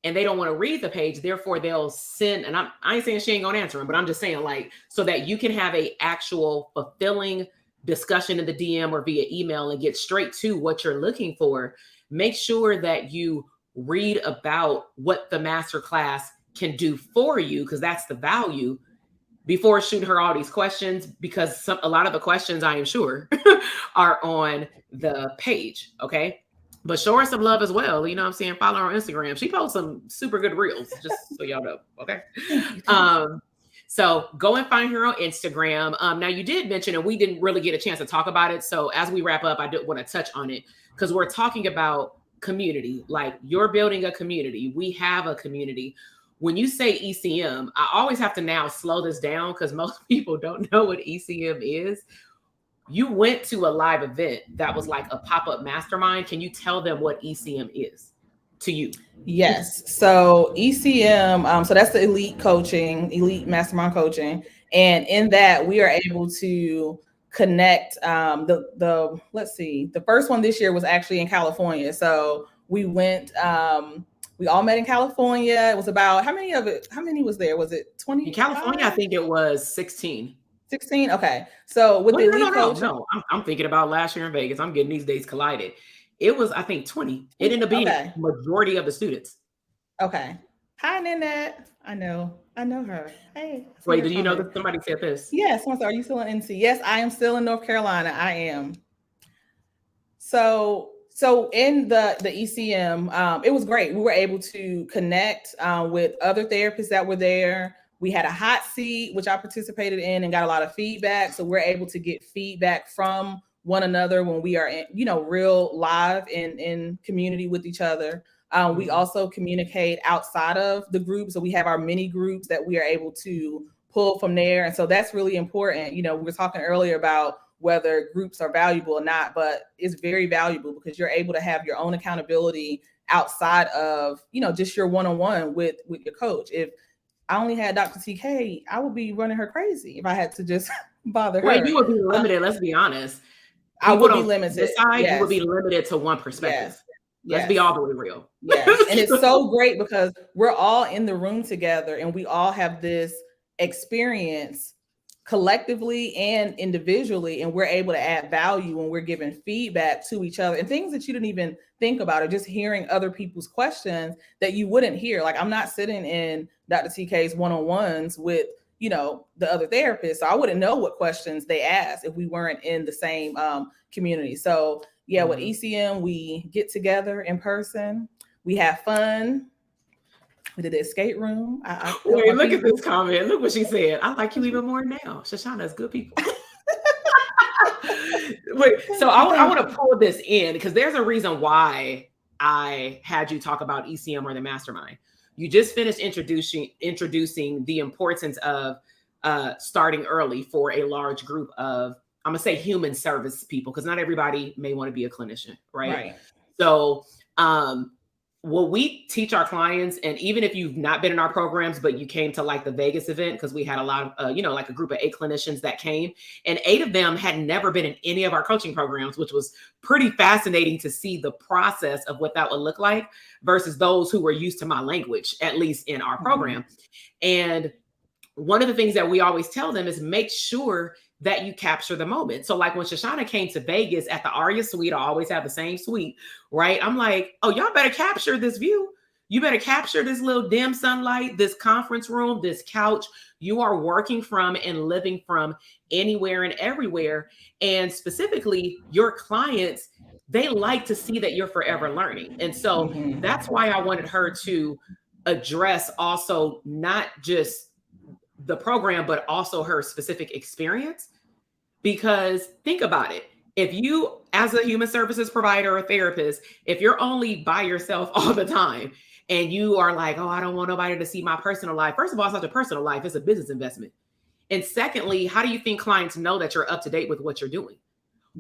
and they don't want to read the page, therefore they'll send, and I ain't saying she ain't gonna answer them, but I'm just saying, like, so that you can have a actual fulfilling discussion in the DM or via email and get straight to what you're looking for. Make sure that you read about what the masterclass can do for you, because that's the value, before shooting her all these questions, because a lot of the questions, I am sure, are on the page. Okay. But show her some love as well. You know what I'm saying? Follow her on Instagram. She posts some super good reels, just so y'all know. Okay. So go and find her on Instagram. Now you did mention, and we didn't really get a chance to talk about it. So as we wrap up, I do want to touch on it, because we're talking about community. Like, you're building a community. We have a community. When you say ECM, I always have to now slow this down, because most people don't know what ECM is. You went to a live event that was like a pop-up mastermind. Can you tell them what ECM is to you? Yes. So ECM, so that's the Elite Mastermind Coaching. And in that, we are able to connect let's see, the first one this year was actually in California. So we went, we all met in California. It was about, how many was there? Was it 20? In California, I think it was 16. 16? Okay. So with the Elite Coaching. No. I'm thinking about last year in Vegas. I'm getting these dates collided. It was, I think, 20. It ended up being the majority of the students. Okay. Hi, Nanette. I know her. Hey. Wait, did you know that somebody said this? Yes. Are you still in NC? Yes, I am still in North Carolina. I am. So in the ECM, it was great. We were able to connect with other therapists that were there. We had a hot seat, which I participated in, and got a lot of feedback. So we're able to get feedback from one another when we are in, real live in community with each other. We also communicate outside of the group. So we have our mini groups that we are able to pull from there. And so that's really important. We were talking earlier about whether groups are valuable or not, but it's very valuable, because you're able to have your own accountability outside of, just your one-on-one with your coach. If I only had Dr. TK, I would be running her crazy if I had to just bother her. Well, you would be limited. Let's be honest. I would be limited. This side, you would be limited to one perspective. Yes. Let's be all the way real. Yes. And it's so great, because we're all in the room together, and we all have this experience collectively and individually, and we're able to add value when we're giving feedback to each other, and things that you didn't even think about, or just hearing other people's questions that you wouldn't hear. Like, I'm not sitting in Dr. TK's one-on-ones with, the other therapists. So I wouldn't know what questions they asked if we weren't in the same community. So yeah, with ECM, we get together in person. We have fun. We did the escape room. Wait, look at this comment. Look what she said. I like you even more now. Shashanah is good people. Wait, so I want to pull this in, because there's a reason why I had you talk about ECM or the mastermind. You just finished introducing the importance of starting early for a large group of, I'm going to say, human service people, because not everybody may want to be a clinician, right? So what we teach our clients, and even if you've not been in our programs, but you came to like the Vegas event, because we had a lot of, like a group of 8 clinicians that came, and 8 of them had never been in any of our coaching programs, which was pretty fascinating to see the process of what that would look like versus those who were used to my language, at least in our program. And one of the things that we always tell them is make sure that you capture the moment. So like when Shashanah came to Vegas at the Aria suite, I always have the same suite, right? I'm like, oh, y'all better capture this view. You better capture this little dim sunlight, this conference room, this couch. You are working from and living from anywhere and everywhere. And specifically your clients, they like to see that you're forever learning. And so that's why I wanted her to address also not just the program, but also her specific experience. Because think about it. If you, as a human services provider or therapist, if you're only by yourself all the time and you are like, oh, I don't want nobody to see my personal life. First of all, it's not a personal life, it's a business investment. And secondly, how do you think clients know that you're up to date with what you're doing?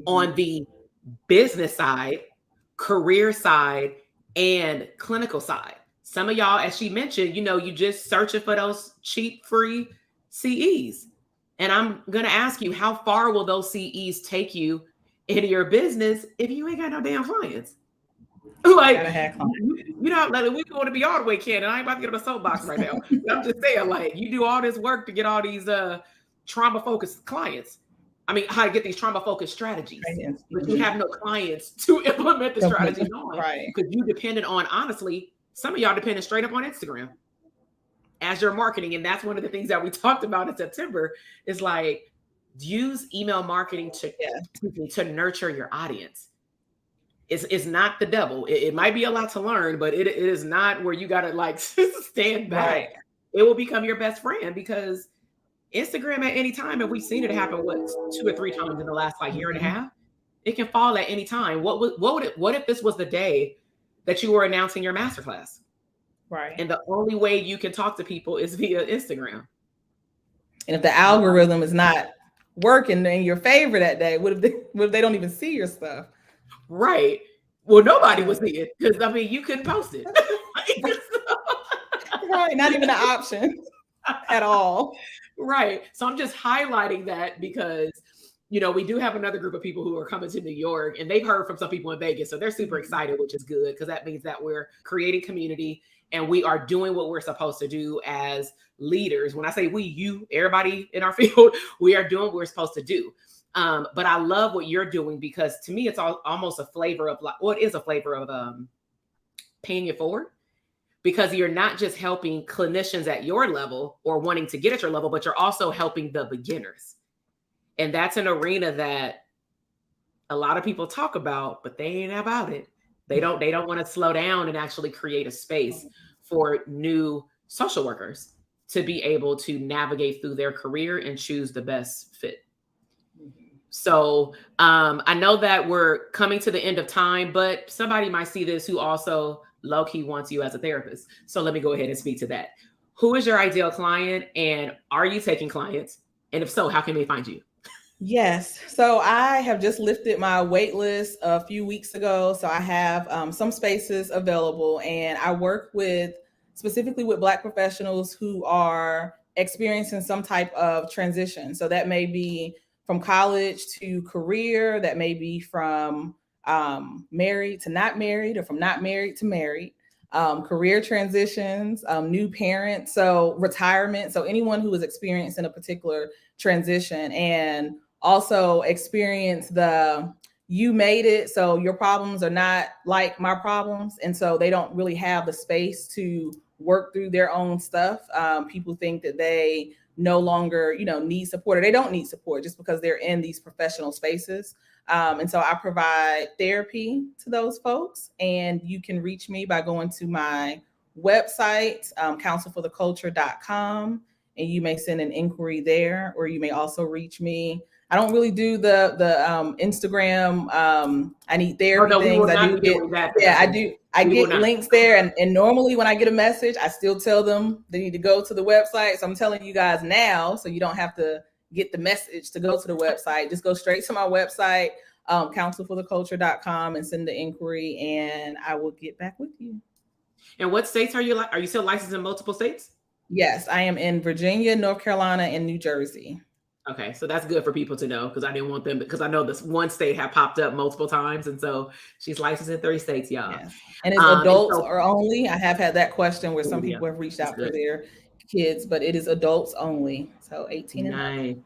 On the business side, career side, and clinical side. Some of y'all, as she mentioned, you just searching for those cheap, free CEs. And I'm going to ask you, how far will those CEs take you in your business if you ain't got no damn clients? Like, you know, like, we want to be all the way candid. I ain't about to get on a soapbox right now. But I'm just saying, like, you do all this work to get all these trauma-focused clients. I mean, how to get these trauma-focused strategies. But you have no clients to implement the strategies on. Right. Because you depended on, honestly, some of y'all depended straight up on Instagram as your marketing. And that's one of the things that we talked about in September is like, use email marketing to nurture your audience. It's not the devil. It might be a lot to learn, but it is not where you got to like stand back. Right. It will become your best friend because Instagram at any time, and we've seen it happen, 2 or 3 times in the last like year and a half, it can fall at any time. What if this was the day that you were announcing your masterclass? Right. And the only way you can talk to people is via Instagram. And if the algorithm is not working in your favor that day, what if they don't even see your stuff? Right. Well, nobody would see it because I mean you couldn't post it. Right. Not even an option at all. Right. So I'm just highlighting that because, you know, we do have another group of people who are coming to New York and they've heard from some people in Vegas. So they're super excited, which is good because that means that we're creating community and we are doing what we're supposed to do as leaders. When I say we, you, everybody in our field, we are doing what we're supposed to do. But I love what you're doing because to me, it's almost a flavor of like, well, it is a flavor of paying it forward because you're not just helping clinicians at your level or wanting to get at your level, but you're also helping the beginners. And that's an arena that a lot of people talk about, but they ain't about it. They don't want to slow down and actually create a space for new social workers to be able to navigate through their career and choose the best fit. So I know that we're coming to the end of time, but somebody might see this who also low-key wants you as a therapist. So let me go ahead and speak to that. Who is your ideal client and are you taking clients? And if so, how can they find you? Yes. So I have just lifted my wait list a few weeks ago. So I have some spaces available and I work specifically with Black professionals who are experiencing some type of transition. So that may be from college to career, that may be from married to not married or from not married to married, career transitions, new parents, so retirement. So anyone who is experiencing a particular transition and also experience you made it. So your problems are not like my problems. And so they don't really have the space to work through their own stuff. People think that they no longer, need support or they don't need support just because they're in these professional spaces. And so I provide therapy to those folks and you can reach me by going to my website, counselfortheculture.com, and you may send an inquiry there, or you may also reach me. I don't really do the Instagram. I need therapy things. I do get that. Yeah, I do. I get links there, and normally when I get a message, I still tell them they need to go to the website. So I'm telling you guys now, so you don't have to get the message to go to the website. Just go straight to my website, counselfortheculture.com, and send the inquiry, and I will get back with you. And what states are you like? Are you still licensed in multiple states? Yes, I am in Virginia, North Carolina, and New Jersey. Okay, so that's good for people to know because I didn't want them because I know this one state had popped up multiple times, and so she's licensed in 3 states, y'all. Yes. And it's adults or only. I have had that question where some people have reached out for their kids, but it is adults only, so 18 and up.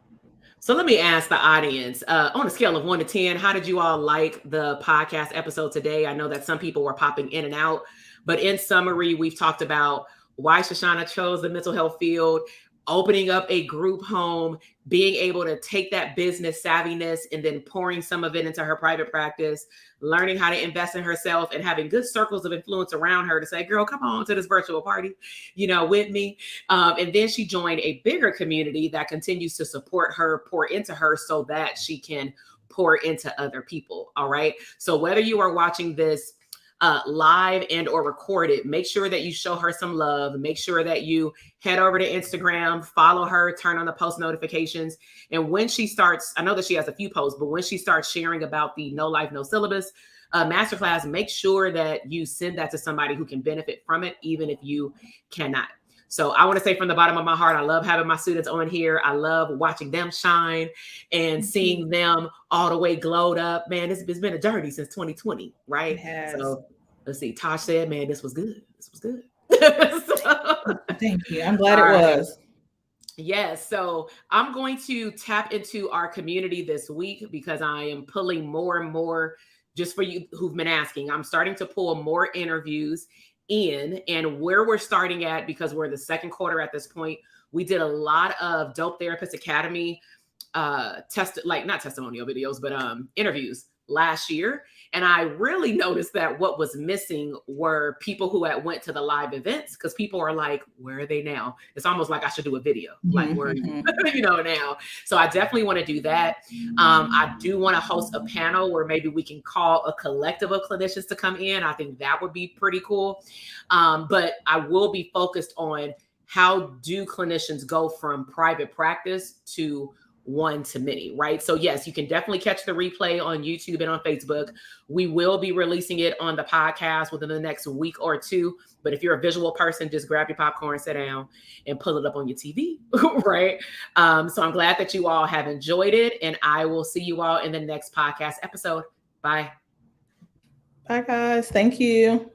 So let me ask the audience, on a scale of 1 to 10, how did you all like the podcast episode today? I know that some people were popping in and out, but in summary, we've talked about why Shashanah chose the mental health field, opening up a group home, being able to take that business savviness and then pouring some of it into her private practice, learning how to invest in herself and having good circles of influence around her to say, girl, come on to this virtual party, with me. And then she joined a bigger community that continues to support her, pour into her so that she can pour into other people. All right. So whether you are watching this live and or recorded, make sure that you show her some love. Make sure that you head over to Instagram, follow her, turn on the post notifications. And when she starts, I know that she has a few posts, but when she starts sharing about the No Life, No Syllabus masterclass, make sure that you send that to somebody who can benefit from it, even if you cannot. So I want to say from the bottom of my heart, I love having my students on here. I love watching them shine and seeing them all the way glowed up. Man, it's been a journey since 2020, right? It has. So let's see. Tosh said, man, this was good. This was good. Thank you. I'm glad it was. Yes. So I'm going to tap into our community this week because I am pulling more and more, just for you who've been asking, I'm starting to pull more interviews in, and where we're starting at, because we're in the second quarter at this point, we did a lot of Dope Therapist Academy not testimonial videos, but interviews last year. And I really noticed that what was missing were people who had went to the live events, because people are like, where are they now? It's almost like I should do a video, like where are you, now. So I definitely want to do that. I do want to host a panel where maybe we can call a collective of clinicians to come in. I think that would be pretty cool. But I will be focused on how do clinicians go from private practice to one to many, right? So yes, you can definitely catch the replay on YouTube and on Facebook. We will be releasing it on the podcast within the next week or two. But if you're a visual person, just grab your popcorn, sit down, and pull it up on your TV, right? So I'm glad that you all have enjoyed it, and I will see you all in the next podcast episode. Bye. Bye, guys. Thank you.